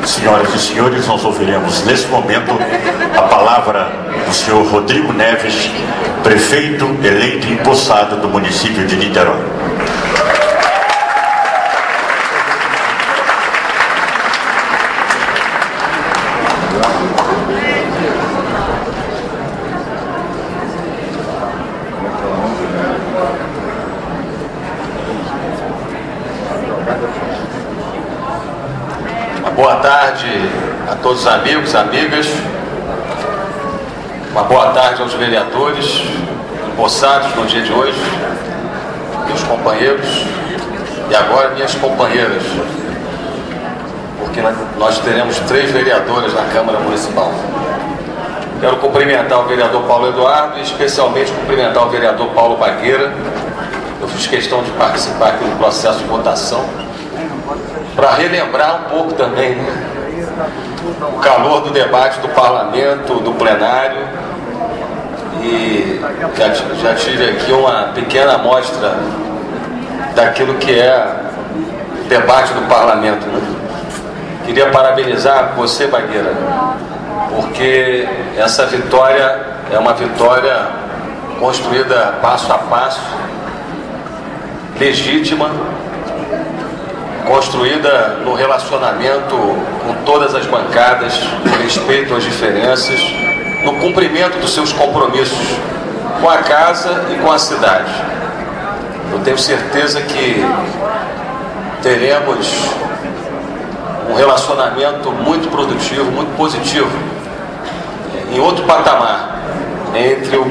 Senhoras e senhores, nós ouviremos nesse momento a palavra do senhor Rodrigo Neves, prefeito eleito e empossado do município de Niterói. Boa tarde a todos os amigos, amigas. Uma boa tarde aos vereadores empossados no dia de hoje, meus companheiros e agora minhas companheiras, porque nós teremos 3 vereadoras na Câmara Municipal. Quero cumprimentar o vereador Paulo Eduardo e especialmente cumprimentar o vereador Paulo Bagueira. Eu fiz questão de participar aqui no processo de votação, para relembrar um pouco também, né, o calor do debate do parlamento, do plenário, e já tive aqui uma pequena amostra daquilo que é o debate do parlamento, né? Queria parabenizar você, Bagueira, porque essa vitória é uma vitória construída passo a passo, legítima, construída no relacionamento com todas as bancadas, com respeito às diferenças, no cumprimento dos seus compromissos com a casa e com a cidade. Eu tenho certeza que teremos um relacionamento muito produtivo, muito positivo, em outro patamar, entre o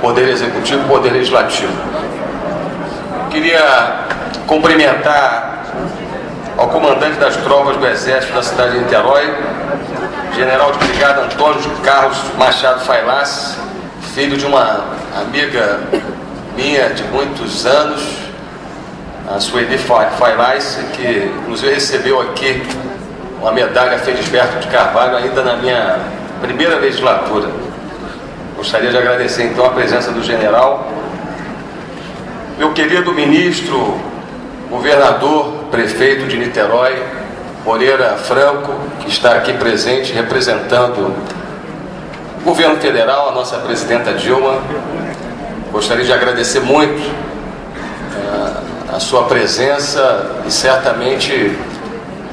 Poder Executivo e o Poder Legislativo. Queria cumprimentar ao comandante das tropas do Exército da cidade de Niterói, General de Brigada Antônio Carlos Machado Failas, filho de uma amiga minha de muitos anos, a Sueli Failas, que inclusive recebeu aqui uma medalha Felisberto de Carvalho ainda na minha primeira legislatura. Gostaria de agradecer então a presença do general, meu querido ministro, governador, prefeito de Niterói, Moreira Franco, que está aqui presente representando o governo federal, a nossa presidenta Dilma. Gostaria de agradecer muito a sua presença e certamente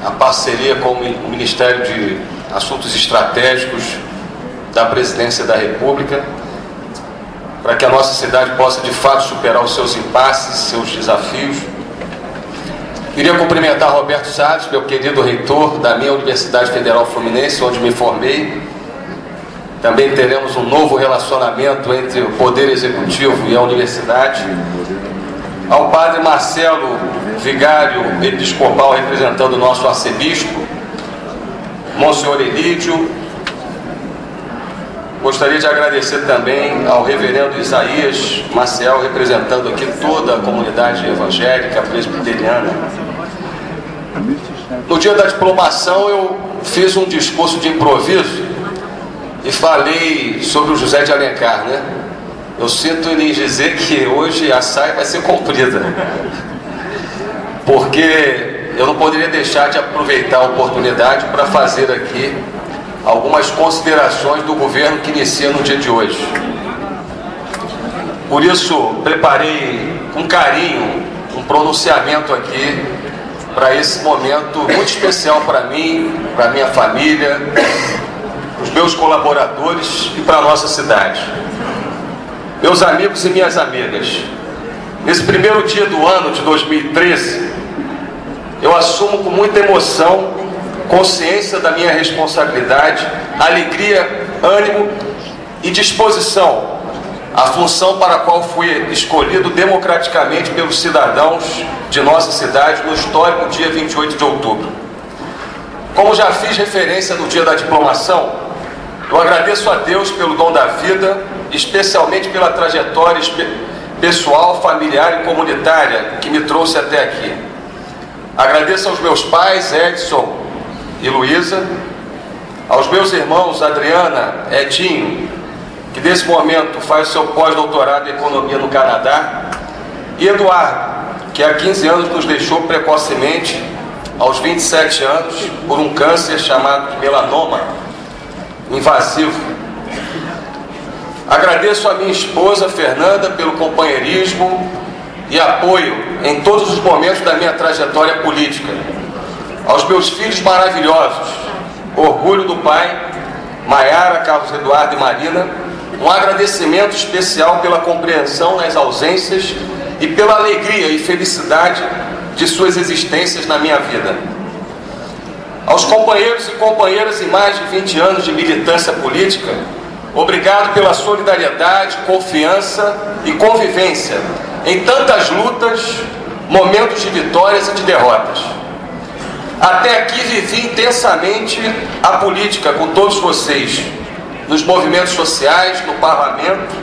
a parceria com o Ministério de Assuntos Estratégicos da Presidência da República, para que a nossa cidade possa de fato superar os seus impasses, seus desafios. Queria cumprimentar Roberto Salles, meu querido reitor da minha Universidade Federal Fluminense, onde me formei. Também teremos um novo relacionamento entre o Poder Executivo e a Universidade. Ao padre Marcelo, vigário episcopal, representando o nosso arcebispo, Monsenhor Elídio. Gostaria de agradecer também ao reverendo Isaías Maciel, representando aqui toda a comunidade evangélica presbiteriana. No dia da diplomação eu fiz um discurso de improviso e falei sobre o José de Alencar, né? Eu sinto em lhes dizer que hoje a saia vai ser comprida, porque eu não poderia deixar de aproveitar a oportunidade para fazer aqui algumas considerações do governo que inicia no dia de hoje. Por isso, preparei com carinho um pronunciamento aqui para esse momento muito especial para mim, para minha família, os meus colaboradores e para a nossa cidade. Meus amigos e minhas amigas, nesse primeiro dia do ano de 2013, eu assumo com muita emoção, consciência da minha responsabilidade, alegria, ânimo e disposição a função para a qual fui escolhido democraticamente pelos cidadãos de nossa cidade no histórico dia 28 de outubro. Como já fiz referência no dia da diplomação, eu agradeço a Deus pelo dom da vida, especialmente pela trajetória pessoal, familiar e comunitária que me trouxe até aqui. Agradeço aos meus pais, Edson e Luísa, aos meus irmãos Adriana, Edinho, que nesse momento faz seu pós-doutorado em Economia no Canadá, e Eduardo, que há 15 anos nos deixou precocemente aos 27 anos por um câncer chamado de melanoma invasivo. Agradeço a minha esposa Fernanda pelo companheirismo e apoio em todos os momentos da minha trajetória política. Aos meus filhos maravilhosos, orgulho do pai, Maiara, Carlos Eduardo e Marina, um agradecimento especial pela compreensão nas ausências e pela alegria e felicidade de suas existências na minha vida. Aos companheiros e companheiras em mais de 20 anos de militância política, obrigado pela solidariedade, confiança e convivência em tantas lutas, momentos de vitórias e de derrotas. Até aqui vivi intensamente a política com todos vocês, nos movimentos sociais, no parlamento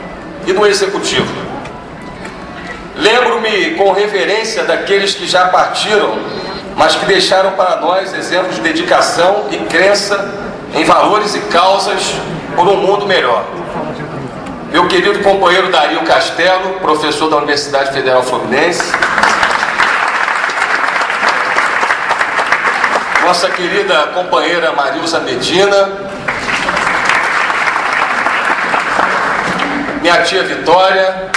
e no executivo. Lembro-me com reverência daqueles que já partiram, mas que deixaram para nós exemplos de dedicação e crença em valores e causas por um mundo melhor. Meu querido companheiro Dario Castelo, professor da Universidade Federal Fluminense. Nossa querida companheira Marilza Medina. Minha tia Vitória.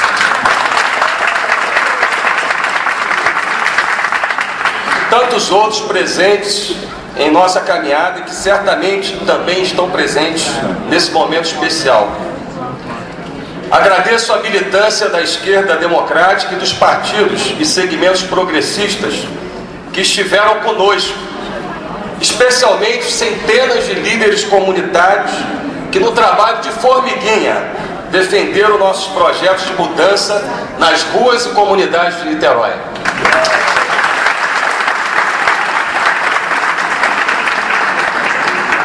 Tantos outros presentes em nossa caminhada e que certamente também estão presentes nesse momento especial. Agradeço a militância da esquerda democrática e dos partidos e segmentos progressistas que estiveram conosco, especialmente centenas de líderes comunitários que no trabalho de formiguinha defenderam nossos projetos de mudança nas ruas e comunidades de Niterói.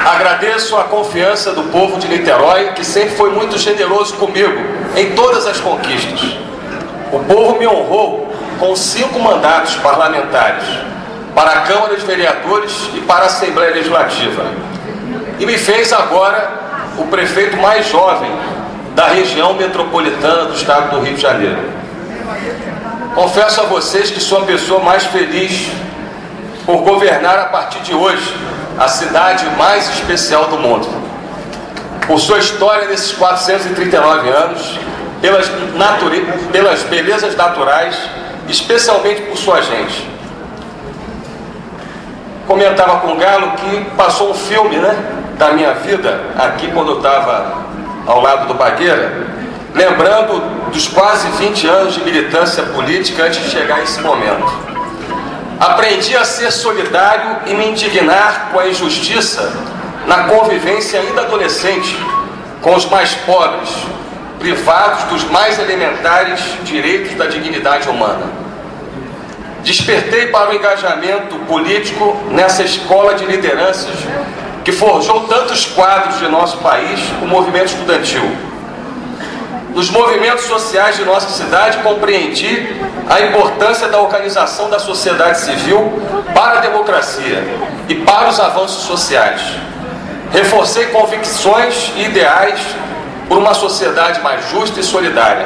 Agradeço a confiança do povo de Niterói, que sempre foi muito generoso comigo em todas as conquistas. O povo me honrou com 5 mandatos parlamentares para a Câmara de Vereadores e para a Assembleia Legislativa, e me fez agora o prefeito mais jovem da região metropolitana do estado do Rio de Janeiro. Confesso a vocês que sou a pessoa mais feliz por governar a partir de hoje a cidade mais especial do mundo, por sua história nesses 439 anos, pelas belezas naturais, especialmente por sua gente. Comentava com o Galo que passou um filme, da minha vida, aqui quando eu estava ao lado do Bagueira, lembrando dos quase 20 anos de militância política antes de chegar a esse momento. Aprendi a ser solidário e me indignar com a injustiça na convivência ainda adolescente com os mais pobres, privados dos mais elementares direitos da dignidade humana. Despertei para o engajamento político nessa escola de lideranças que forjou tantos quadros de nosso país, o movimento estudantil. Nos movimentos sociais de nossa cidade, compreendi a importância da organização da sociedade civil para a democracia e para os avanços sociais. Reforcei convicções e ideais por uma sociedade mais justa e solidária.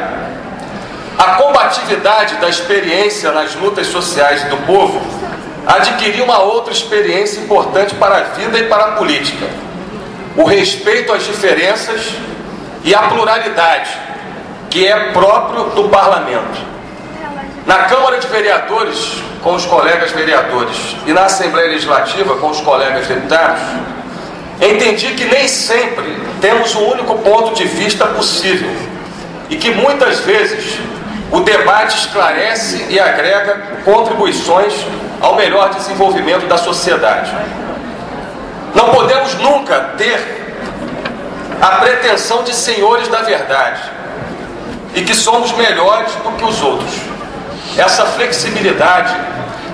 A combatividade da experiência nas lutas sociais do povo adquiriu uma outra experiência importante para a vida e para a política: o respeito às diferenças e à pluralidade, que é próprio do parlamento. Na Câmara de Vereadores, com os colegas vereadores, e na Assembleia Legislativa, com os colegas deputados, entendi que nem sempre temos um único ponto de vista possível e que muitas vezes o debate esclarece e agrega contribuições ao melhor desenvolvimento da sociedade. Não podemos nunca ter a pretensão de senhores da verdade e que somos melhores do que os outros. Essa flexibilidade,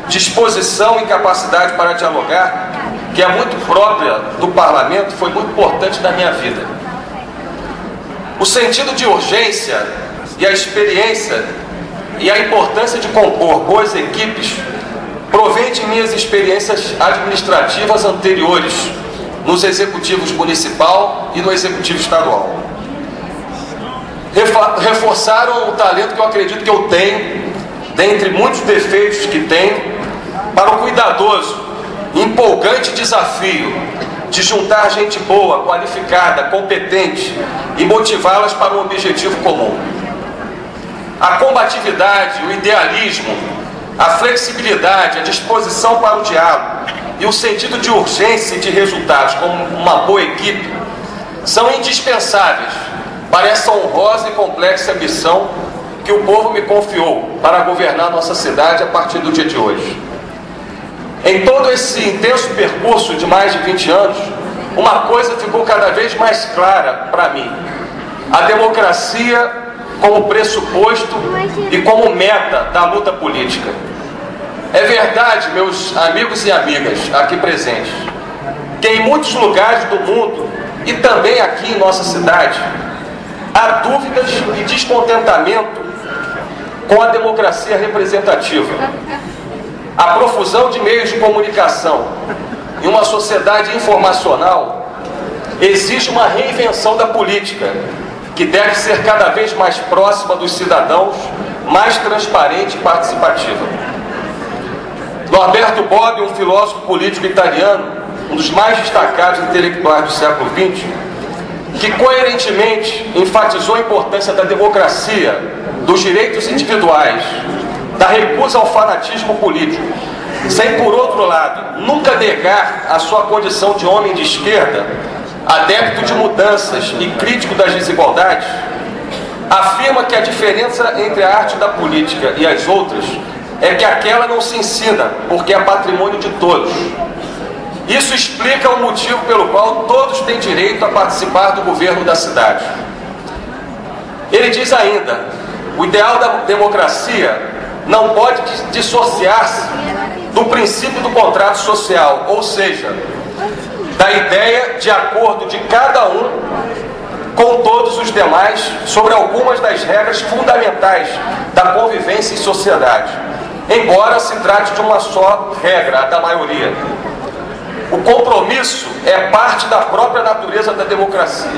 disposição e capacidade para dialogar, que é muito própria do parlamento, foi muito importante na minha vida. O sentido de urgência e a experiência e a importância de compor boas equipes provém de minhas experiências administrativas anteriores nos executivos municipal e no executivo estadual. Reforçaram o talento que eu acredito que eu tenho, dentre muitos defeitos que tenho, para o cuidadoso empolgante desafio de juntar gente boa, qualificada, competente e motivá-las para um objetivo comum. A combatividade, o idealismo, a flexibilidade, a disposição para o diálogo e o sentido de urgência e de resultados como uma boa equipe são indispensáveis para essa honrosa e complexa missão que o povo me confiou para governar nossa cidade a partir do dia de hoje. Em todo esse intenso percurso de mais de 20 anos, uma coisa ficou cada vez mais clara para mim: a democracia como pressuposto e como meta da luta política. É verdade, meus amigos e amigas aqui presentes, que em muitos lugares do mundo e também aqui em nossa cidade há dúvidas e descontentamento com a democracia representativa. A profusão de meios de comunicação em uma sociedade informacional exige uma reinvenção da política, que deve ser cada vez mais próxima dos cidadãos, mais transparente e participativa. Norberto Bobbio, um filósofo político italiano, um dos mais destacados intelectuais do século XX, que coerentemente enfatizou a importância da democracia, dos direitos individuais, da recusa ao fanatismo político, sem, por outro lado, nunca negar a sua condição de homem de esquerda, adepto de mudanças e crítico das desigualdades, afirma que a diferença entre a arte da política e as outras é que aquela não se ensina, porque é patrimônio de todos. Isso explica o motivo pelo qual todos têm direito a participar do governo da cidade. Ele diz ainda: o ideal da democracia não pode dissociar-se do princípio do contrato social, ou seja, da ideia de acordo de cada um com todos os demais sobre algumas das regras fundamentais da convivência em sociedade, embora se trate de uma só regra, a da maioria. O compromisso é parte da própria natureza da democracia.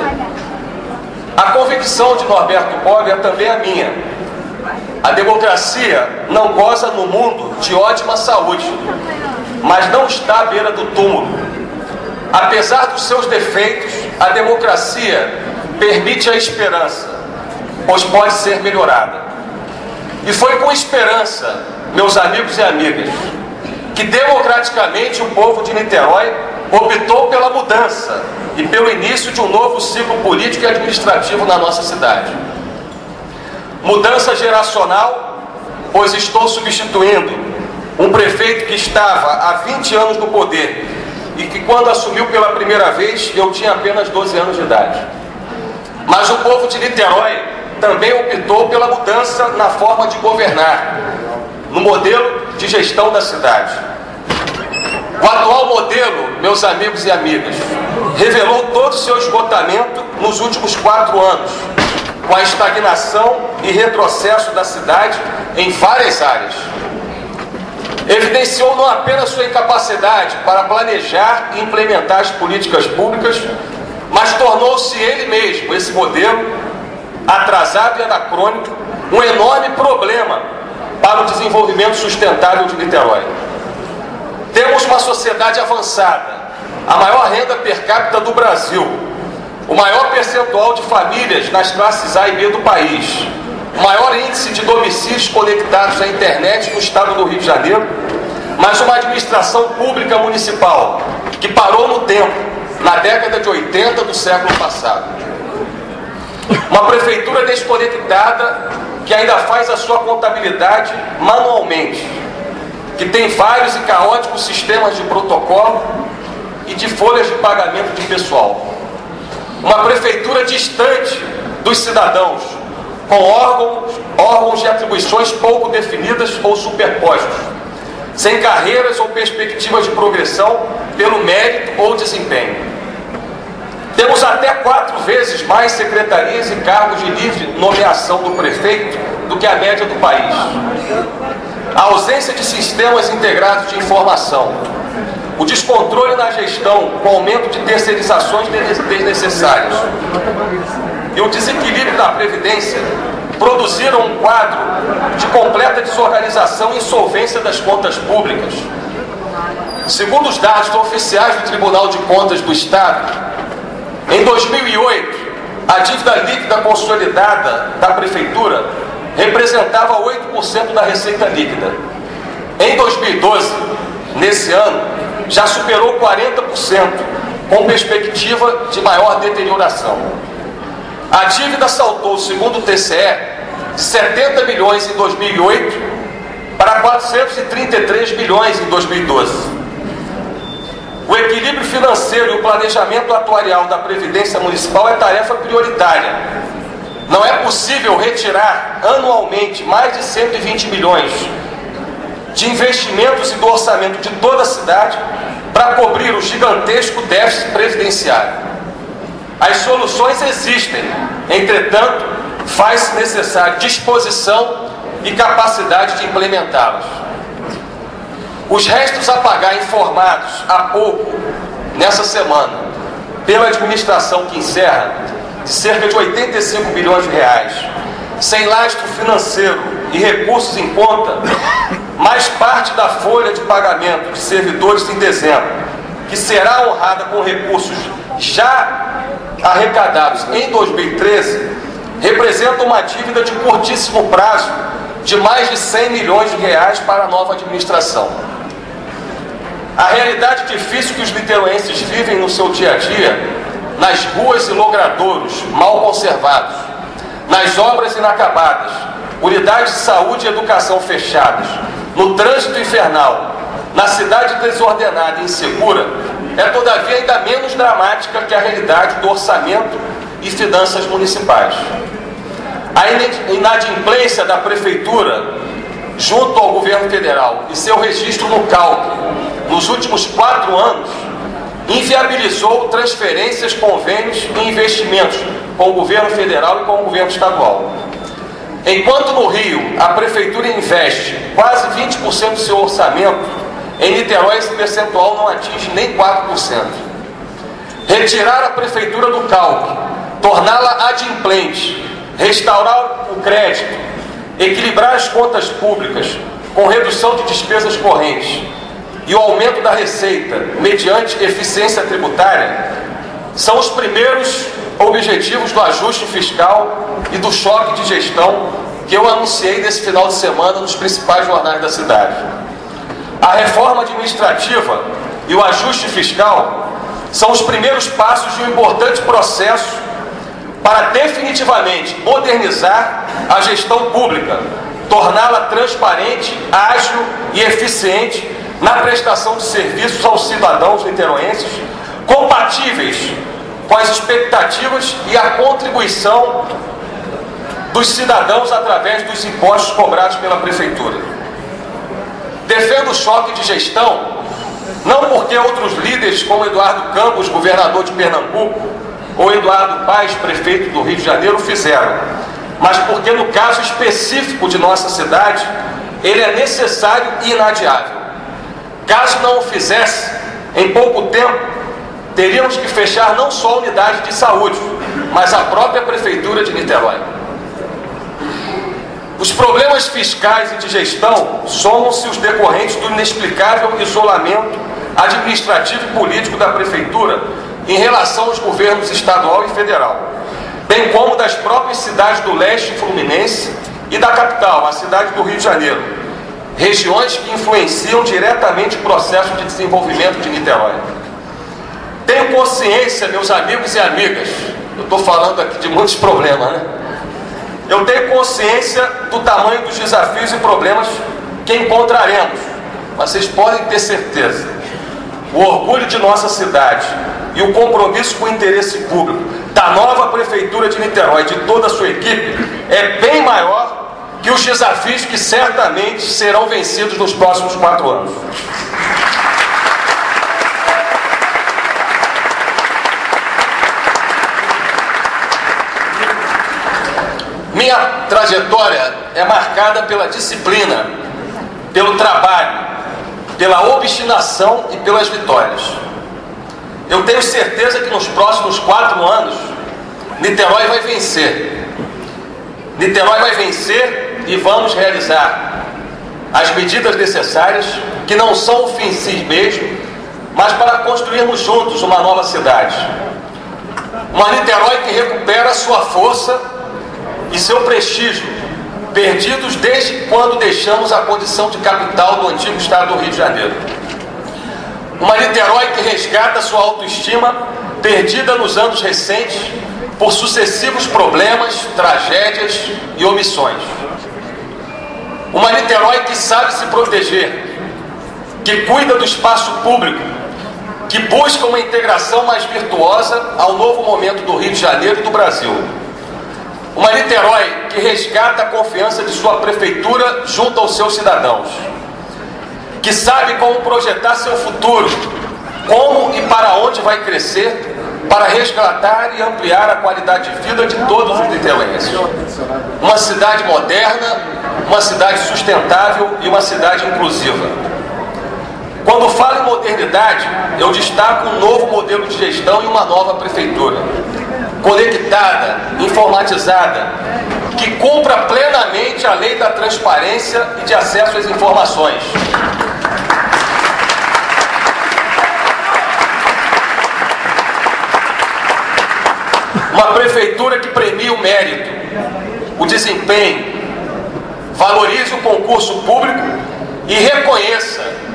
A convicção de Norberto Bobbio é também a minha. A democracia não goza no mundo de ótima saúde, mas não está à beira do túmulo. Apesar dos seus defeitos, a democracia permite a esperança, pois pode ser melhorada. E foi com esperança, meus amigos e amigas, que democraticamente o povo de Niterói optou pela mudança e pelo início de um novo ciclo político e administrativo na nossa cidade. Mudança geracional, pois estou substituindo um prefeito que estava há 20 anos no poder e que, quando assumiu pela primeira vez, eu tinha apenas 12 anos de idade. Mas o povo de Niterói também optou pela mudança na forma de governar, no modelo de gestão da cidade. O atual modelo, meus amigos e amigas, revelou todo o seu esgotamento nos últimos 4 anos, com a estagnação e retrocesso da cidade em várias áreas. Evidenciou não apenas sua incapacidade para planejar e implementar as políticas públicas, mas tornou-se ele mesmo, esse modelo, atrasado e anacrônico, um enorme problema para o desenvolvimento sustentável de Niterói. Temos uma sociedade avançada, a maior renda per capita do Brasil, o maior percentual de famílias nas classes A e B do país, o maior índice de domicílios conectados à internet no estado do Rio de Janeiro, mas uma administração pública municipal que parou no tempo, na década de 80 do século passado. Uma prefeitura desconectada que ainda faz a sua contabilidade manualmente, que tem vários e caóticos sistemas de protocolo e de folhas de pagamento de pessoal. Uma prefeitura distante dos cidadãos, com órgãos de atribuições pouco definidas ou superpostos, sem carreiras ou perspectivas de progressão pelo mérito ou desempenho. Temos até 4 vezes mais secretarias e cargos de livre nomeação do prefeito do que a média do país. A ausência de sistemas integrados de informação, o descontrole na gestão com aumento de terceirizações desnecessárias e o desequilíbrio da Previdência produziram um quadro de completa desorganização e insolvência das contas públicas. Segundo os dados oficiais do Tribunal de Contas do Estado, em 2008, a dívida líquida consolidada da Prefeitura representava 8% da receita líquida. Em 2012, nesse ano, já superou 40%, com perspectiva de maior deterioração. A dívida saltou, segundo o TCE, de 70 bilhões em 2008 para 433 bilhões em 2012. O equilíbrio financeiro e o planejamento atuarial da Previdência Municipal é tarefa prioritária. Não é possível retirar anualmente mais de 120 milhões de investimentos e do orçamento de toda a cidade para cobrir o gigantesco déficit previdenciário. As soluções existem, entretanto, faz-se necessária disposição e capacidade de implementá-las. Os restos a pagar informados há pouco, nessa semana, pela administração que encerra, de cerca de 85 bilhões de reais, sem lastro financeiro e recursos em conta, mais parte da folha de pagamento de servidores em dezembro, que será honrada com recursos já arrecadados em 2013, representa uma dívida de curtíssimo prazo de mais de 100 milhões de reais para a nova administração. A realidade difícil que os niteroenses vivem no seu dia a dia, nas ruas e logradouros mal conservados, nas obras inacabadas, unidades de saúde e educação fechadas, no trânsito infernal, na cidade desordenada e insegura, é todavia ainda menos dramática que a realidade do orçamento e finanças municipais. A inadimplência da Prefeitura junto ao governo federal e seu registro no cálculo nos últimos 4 anos inviabilizou transferências, convênios e investimentos com o governo federal e com o governo estadual. Enquanto no Rio a Prefeitura investe quase 20% do seu orçamento, em Niterói esse percentual não atinge nem 4%. Retirar a Prefeitura do cálculo, torná-la adimplente, restaurar o crédito, equilibrar as contas públicas com redução de despesas correntes e o aumento da receita mediante eficiência tributária são os primeiros objetivos do ajuste fiscal e do choque de gestão que eu anunciei nesse final de semana nos principais jornais da cidade. A reforma administrativa e o ajuste fiscal são os primeiros passos de um importante processo para definitivamente modernizar a gestão pública, torná-la transparente, ágil e eficiente na prestação de serviços aos cidadãos niteroenses, compatíveis com as expectativas e a contribuição dos cidadãos através dos impostos cobrados pela Prefeitura. Defendo o choque de gestão, não porque outros líderes como Eduardo Campos, governador de Pernambuco, ou Eduardo Paes, prefeito do Rio de Janeiro, fizeram, mas porque no caso específico de nossa cidade, ele é necessário e inadiável. Caso não o fizesse, em pouco tempo, teríamos que fechar não só a unidade de saúde, mas a própria Prefeitura de Niterói. Os problemas fiscais e de gestão somam-se os decorrentes do inexplicável isolamento administrativo e político da Prefeitura em relação aos governos estadual e federal, bem como das próprias cidades do leste fluminense e da capital, a cidade do Rio de Janeiro, regiões que influenciam diretamente o processo de desenvolvimento de Niterói. Tenho consciência, meus amigos e amigas, eu estou falando aqui de muitos problemas, né? Eu tenho consciência do tamanho dos desafios e problemas que encontraremos, mas vocês podem ter certeza, o orgulho de nossa cidade e o compromisso com o interesse público da nova Prefeitura de Niterói, de toda a sua equipe, é bem maior que os desafios que certamente serão vencidos nos próximos 4 anos. Minha trajetória é marcada pela disciplina, pelo trabalho, pela obstinação e pelas vitórias. Eu tenho certeza que nos próximos 4 anos, Niterói vai vencer. Niterói vai vencer e vamos realizar as medidas necessárias que não são o fim em si mesmo, mas para construirmos juntos uma nova cidade. Uma Niterói que recupera sua força e seu prestígio, perdidos desde quando deixamos a condição de capital do antigo estado do Rio de Janeiro. Uma Niterói que resgata sua autoestima, perdida nos anos recentes por sucessivos problemas, tragédias e omissões. Uma Niterói que sabe se proteger, que cuida do espaço público, que busca uma integração mais virtuosa ao novo momento do Rio de Janeiro e do Brasil. Uma Niterói que resgata a confiança de sua prefeitura junto aos seus cidadãos, que sabe como projetar seu futuro, como e para onde vai crescer, para resgatar e ampliar a qualidade de vida de todos os niteroenses. Uma cidade moderna, uma cidade sustentável e uma cidade inclusiva. Quando falo em modernidade, eu destaco um novo modelo de gestão e uma nova prefeitura, conectada, informatizada, que cumpra plenamente a lei da transparência e de acesso às informações. Uma prefeitura que premie o mérito, o desempenho, valorize o concurso público e reconheça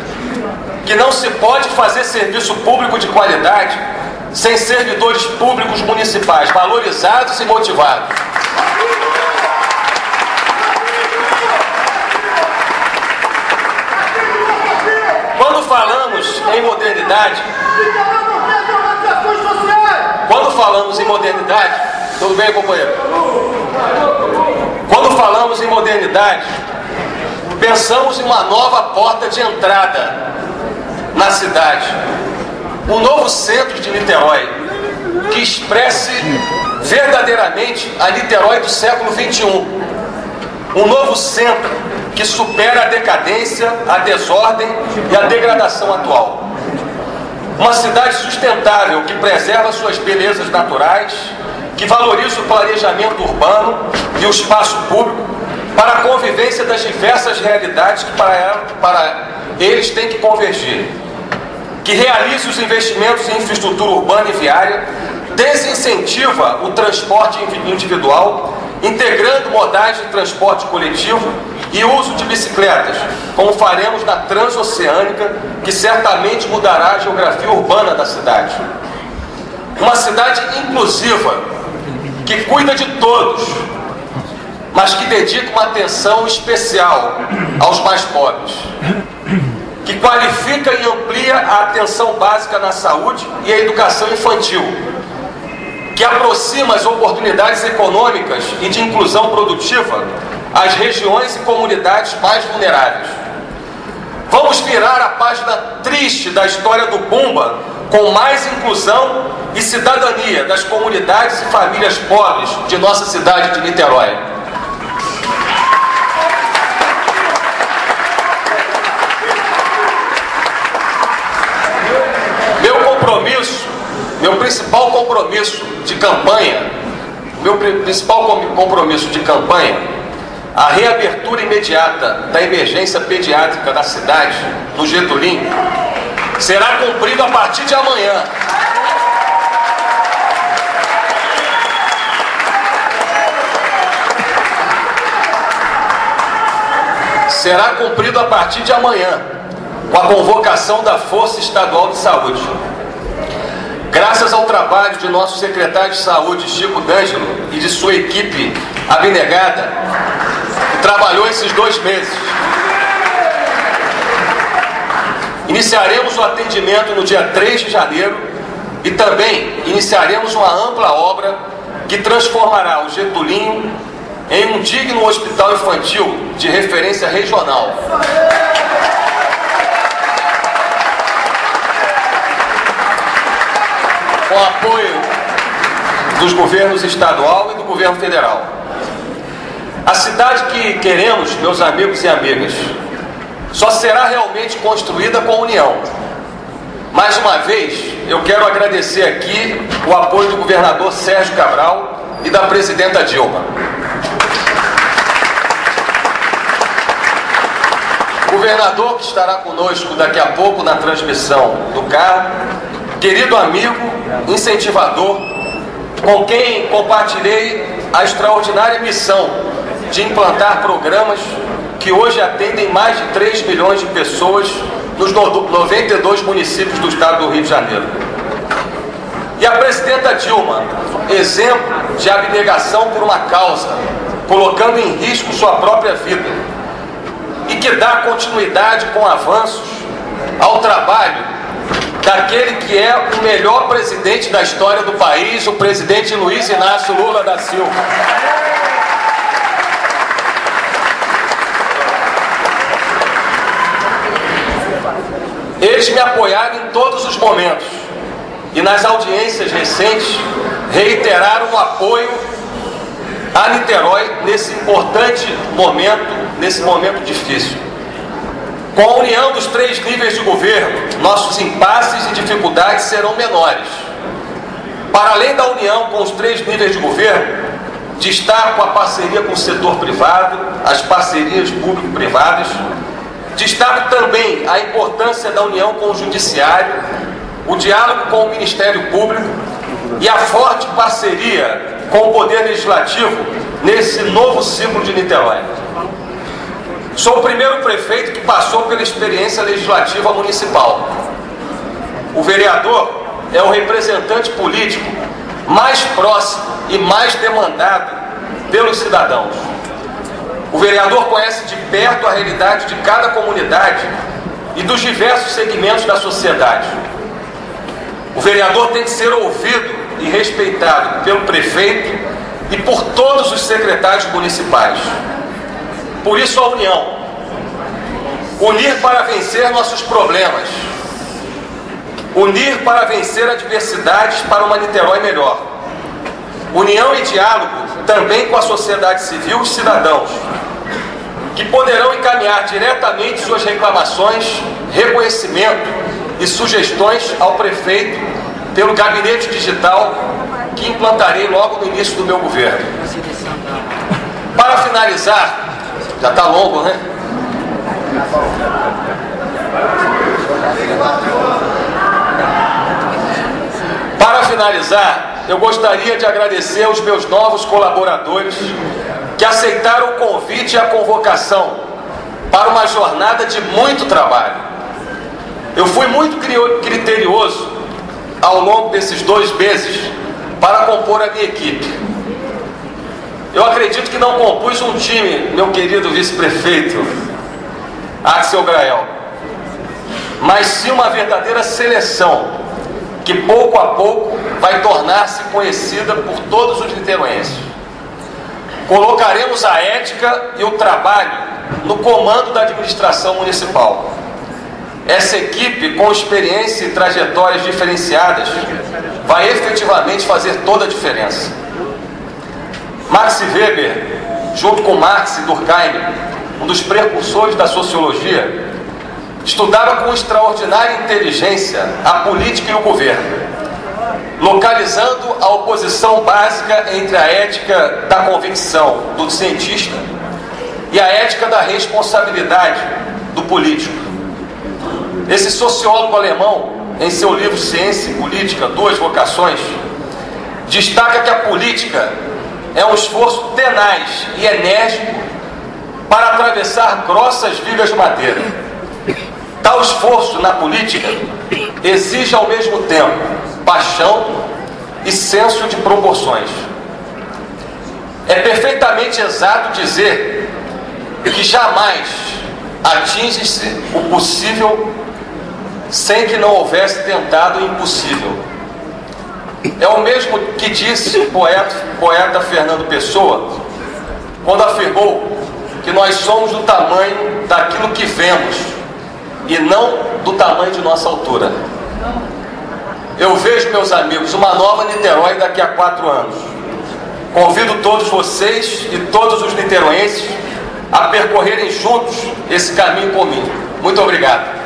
que não se pode fazer serviço público de qualidade sem servidores públicos municipais valorizados e motivados. Quando falamos em modernidade, tudo bem, companheiro? Quando falamos em modernidade, pensamos em uma nova porta de entrada na cidade, um novo centro de Niterói, que expresse verdadeiramente a Niterói do século XXI. Um novo centro que supera a decadência, a desordem e a degradação atual. Uma cidade sustentável que preserva suas belezas naturais, que valoriza o planejamento urbano e o espaço público para a convivência das diversas realidades que para eles têm que convergir. Que realize os investimentos em infraestrutura urbana e viária, desincentiva o transporte individual, integrando modais de transporte coletivo e uso de bicicletas, como faremos na Transoceânica, que certamente mudará a geografia urbana da cidade. Uma cidade inclusiva, que cuida de todos, mas que dedica uma atenção especial aos mais pobres, que qualifica e amplia a atenção básica na saúde e a educação infantil, que aproxima as oportunidades econômicas e de inclusão produtiva às regiões e comunidades mais vulneráveis. Vamos virar a página triste da história do Bumba com mais inclusão e cidadania das comunidades e famílias pobres de nossa cidade de Niterói. Meu principal compromisso de campanha, a reabertura imediata da emergência pediátrica da cidade, no Getulinho, será cumprido a partir de amanhã. Será cumprido a partir de amanhã, com a convocação da Força Estadual de Saúde. Graças ao trabalho de nosso secretário de Saúde, Chico D'Angelo, e de sua equipe abnegada, que trabalhou esses 2 meses, iniciaremos o atendimento no dia 3 de janeiro e também iniciaremos uma ampla obra que transformará o Getulinho em um digno hospital infantil de referência regional. Com apoio dos governos estadual e do governo federal. A cidade que queremos, meus amigos e amigas, só será realmente construída com união. Mais uma vez, eu quero agradecer aqui o apoio do governador Sérgio Cabral e da presidenta Dilma. O governador que estará conosco daqui a pouco na transmissão do carro, querido amigo, incentivador, com quem compartilhei a extraordinária missão de implantar programas que hoje atendem mais de 3 milhões de pessoas nos 92 municípios do estado do Rio de Janeiro. E a presidenta Dilma, exemplo de abnegação por uma causa, colocando em risco sua própria vida, e que dá continuidade com avanços ao trabalho daquele que é o melhor presidente da história do país, o presidente Luiz Inácio Lula da Silva. Eles me apoiaram em todos os momentos e nas audiências recentes reiteraram o apoio a Niterói nesse importante momento, nesse momento difícil. Com a união dos 3 níveis de governo, nossos impasses e dificuldades serão menores. Para além da união com os 3 níveis de governo, destaco a parceria com o setor privado, as parcerias público-privadas. Destaco também a importância da união com o Judiciário, o diálogo com o Ministério Público e a forte parceria com o Poder Legislativo nesse novo ciclo de Niterói. Sou o primeiro prefeito que passou pela experiência legislativa municipal. O vereador é o representante político mais próximo e mais demandado pelos cidadãos. O vereador conhece de perto a realidade de cada comunidade e dos diversos segmentos da sociedade. O vereador tem que ser ouvido e respeitado pelo prefeito e por todos os secretários municipais. Por isso a união. Unir para vencer nossos problemas. Unir para vencer adversidades para uma Niterói melhor. União e diálogo também com a sociedade civil e os cidadãos, que poderão encaminhar diretamente suas reclamações, reconhecimento e sugestões ao prefeito pelo gabinete digital que implantarei logo no início do meu governo. Para finalizar, já está longo, né? Para finalizar, eu gostaria de agradecer aos meus novos colaboradores que aceitaram o convite e a convocação para uma jornada de muito trabalho. Eu fui muito criterioso ao longo desses 2 meses para compor a minha equipe. Eu acredito que não compus um time, meu querido vice-prefeito Axel Grael, mas sim uma verdadeira seleção que pouco a pouco vai tornar-se conhecida por todos os niteroenses. Colocaremos a ética e o trabalho no comando da administração municipal. Essa equipe, com experiência e trajetórias diferenciadas, vai efetivamente fazer toda a diferença. Max Weber, junto com Marx Durkheim, um dos precursores da sociologia, estudava com extraordinária inteligência a política e o governo, localizando a oposição básica entre a ética da convicção do cientista e a ética da responsabilidade do político. Esse sociólogo alemão, em seu livro Ciência e Política, 2 vocações, destaca que a política é um esforço tenaz e enérgico para atravessar grossas vigas de madeira. Tal esforço na política exige ao mesmo tempo paixão e senso de proporções. É perfeitamente exato dizer que jamais atinge-se o possível sem que não houvesse tentado o impossível. É o mesmo que disse o poeta Fernando Pessoa quando afirmou que nós somos do tamanho daquilo que vemos e não do tamanho de nossa altura. Eu vejo, meus amigos, uma nova Niterói daqui a 4 anos. Convido todos vocês e todos os niteroenses a percorrerem juntos esse caminho comigo. Muito obrigado.